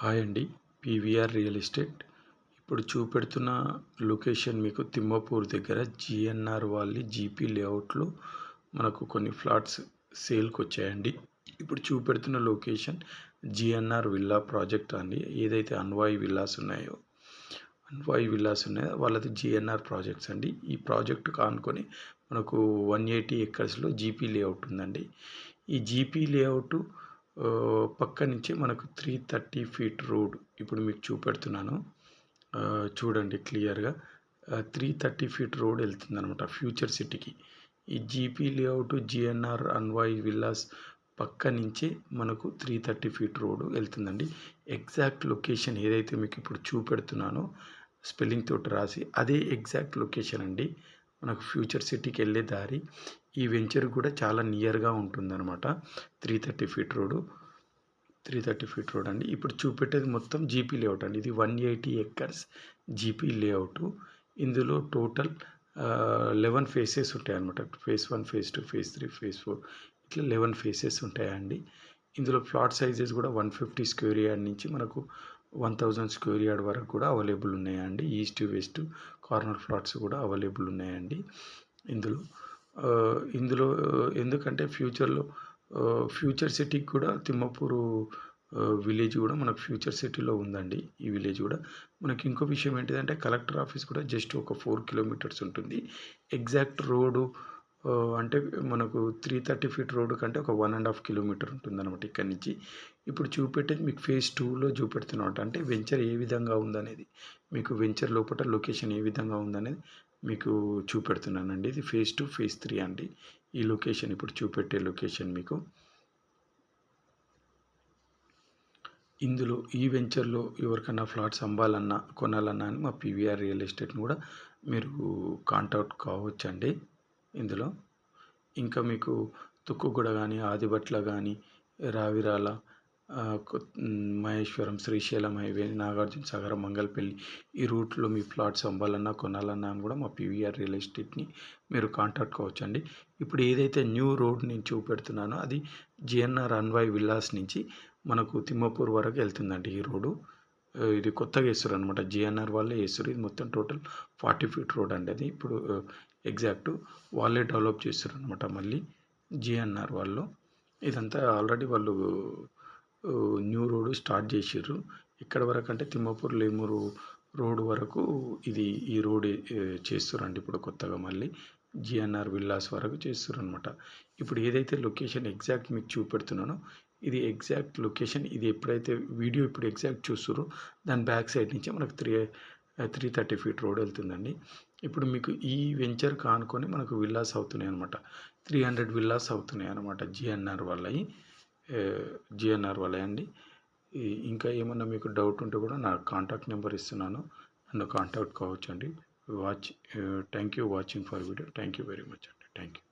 Hi అండి. PVR real estate. ఇప్పుడు చూపెడుతున్న location మీకు తిమ్మాపూర్ దగ్గర జీఎన్ఆర్ వాళ్ళ జీపీ లేఅవుట్లో మనకు కొన్ని ఫ్లాట్స్ సేల్కి వచ్చాయండి. ఇప్పుడు చూపెడుతున్న లొకేషన్ జీఎన్ఆర్ విల్లా ప్రాజెక్ట్ అండి. ఏదైతే అన్వాయి విల్లాస్ ఉన్నాయో వాళ్ళది జీఎన్ఆర్ ప్రాజెక్ట్స్ అండి. ఈ ప్రాజెక్టు కానుకొని మనకు 180 ఎకర్స్లో జీపీ లేఅవుట్ ఉందండి. ఈ జీపీ లేఅవుట్ పక్క నుంచి మనకు 330 ఫీట్ రోడ్ ఇప్పుడు మీకు చూపెడుతున్నాను. చూడండి క్లియర్గా 330 ఫీట్ రోడ్ వెళ్తుంది అనమాట ఫ్యూచర్ సిటీకి. ఈ జీపీ లేఅవుట్ జిఎన్ఆర్ అన్వాయి విల్లాస్ పక్క నుంచి మనకు 330 ఫీట్ రోడ్ వెళ్తుందండి. ఎగ్జాక్ట్ లొకేషన్ ఏదైతే మీకు ఇప్పుడు చూపెడుతున్నానో స్పెల్లింగ్ తోటి రాసి అదే ఎగ్జాక్ట్ లొకేషన్ అండి. మనకు ఫ్యూచర్ సిటీకి వెళ్ళే దారి. ఈ వెంచర్ కూడా చాలా నియర్గా ఉంటుందన్నమాట. 330 ఫీట్ రోడ్ అండి. ఇప్పుడు చూపెట్టేది మొత్తం జీపీ లేఅవుట్ అండి. ఇది 180 ఎకర్స్ జీపీ లేఅవుట్. ఇందులో టోటల్ 11 ఫేసెస్ ఉంటాయన్నమాట. ఫేజ్ 1, ఫేజ్ 2, ఫేజ్ 3, ఫేజ్ 4 ఇట్లా 11 ఫేసెస్ ఉంటాయండి. ఇందులో ప్లాట్ సైజెస్ కూడా 150 స్క్వేర్ యార్డ్ నుంచి మనకు 1000 స్క్వేర్ యార్డ్ వరకు కూడా అవైలబుల్ ఉన్నాయండి. ఈస్ట్ వెస్ట్ కార్నర్ ఫ్లాట్స్ కూడా అవైలబుల్ ఉన్నాయండి ఇందులో ఎందుకంటే ఫ్యూచర్ సిటీకి కూడా తిమ్మాపూరు విలేజ్ కూడా మనకు ఫ్యూచర్ సిటీలో ఉందండి. ఈ విలేజ్ కూడా మనకి ఇంకో విషయం ఏంటిదంటే కలెక్టర్ ఆఫీస్ కూడా జస్ట్ ఒక 4 కిలోమీటర్స్ ఉంటుంది. ఎగ్జాక్ట్ రోడ్డు అంటే మనకు 330 ఫీట్ రోడ్డు కంటే ఒక 1.5 కిలోమీటర్ ఉంటుందన్నమాట ఇక్కడి నుంచి. ఇప్పుడు చూపెట్టేది మీకు ఫేజ్ 2లో చూపెడుతున్నమాట. అంటే వెంచర్ ఏ విధంగా ఉందనేది మీకు వెంచర్ లోపల లొకేషన్ ఏ విధంగా ఉందనేది మీకు చూపెడుతున్నానండి. ఇది ఫేజ్ 2, ఫేజ్ 3 అండి. ఈ లొకేషన్ ఇప్పుడు చూపెట్టే లొకేషన్ మీకు. ఇందులో ఈ వెంచర్లో ఎవరికైనా ఫ్లాట్స్ అమ్మాలన్నా కొనాలన్నా అని మా పీవీఆర్ రియల్ ఎస్టేట్ని కూడా మీరు కాంటాక్ట్ కావచ్చండి. ఇందులో ఇంకా మీకు తుక్కుగూడ కానీ ఆదిబట్ల కానీ రావిరాల మహేశ్వరం శ్రీశైలం హైవే నాగార్జున సాగర్ మంగళపల్లి ఈ రూట్లో మీ ఫ్లాట్స్ అమ్మాలన్నా కొనాలన్నా అని కూడా మా పీవీఆర్ రియల్ ఎస్టేట్ని మీరు కాంటాక్ట్ కావచ్చండి. ఇప్పుడు ఏదైతే న్యూ రోడ్ నేను చూపెడుతున్నానో అది జిఎన్ఆర్ అన్వాయి విల్లాస్ నుంచి మనకు తిమ్మాపూర్ వరకు వెళ్తుందండి ఈ రోడ్డు. ఇది కొత్తగా వేస్తారు అనమాట. జిఎన్ఆర్ వాళ్ళే వేస్తారు. ఇది మొత్తం టోటల్ 40 ఫీట్ రోడ్ అండి. అది ఇప్పుడు ఎగ్జాక్ట్ వాళ్ళే డెవలప్ చేస్తారు అనమాట. మళ్ళీ జిఎన్ఆర్ వాళ్ళు ఇదంతా ఆల్రెడీ వాళ్ళు న్యూ రోడ్ స్టార్ట్ చేసారు. ఇక్కడ వరకు అంటే తిమ్మాపూర్ లేమూరు రోడ్ వరకు ఈ రోడ్ చేస్తారండి. ఇప్పుడు కొత్తగా మళ్ళీ జిఎన్ఆర్ విల్లాస్ వరకు చేస్తారు అనమాట. ఇప్పుడు ఏదైతే లొకేషన్ ఎగ్జాక్ట్ మీకు చూపెడుతున్నానో ఇది ఎగ్జాక్ట్ లొకేషన్. ఇది ఎప్పుడైతే వీడియో ఇప్పుడు ఎగ్జాక్ట్ చూస్తారో దాని బ్యాక్ సైడ్ నుంచి మనకు 330 ఫీట్ రోడ్ వెళ్తుందండి. ఇప్పుడు మీకు ఈ వెంచర్ కానుకొని మనకు విల్లాస్ అవుతున్నాయి అనమాట. 300 విల్లాస్ అవుతున్నాయి అనమాట జిఎన్ఆర్ వాళ్ళ అండి. ఇంకా ఏమన్నా మీకు డౌట్ ఉంటే కూడా నా కాంటాక్ట్ నెంబర్ ఇస్తున్నాను, నన్ను కాంటాక్ట్ కావచ్చు అండి. Thank you watching for video. Thank you very much అండి. Thank you.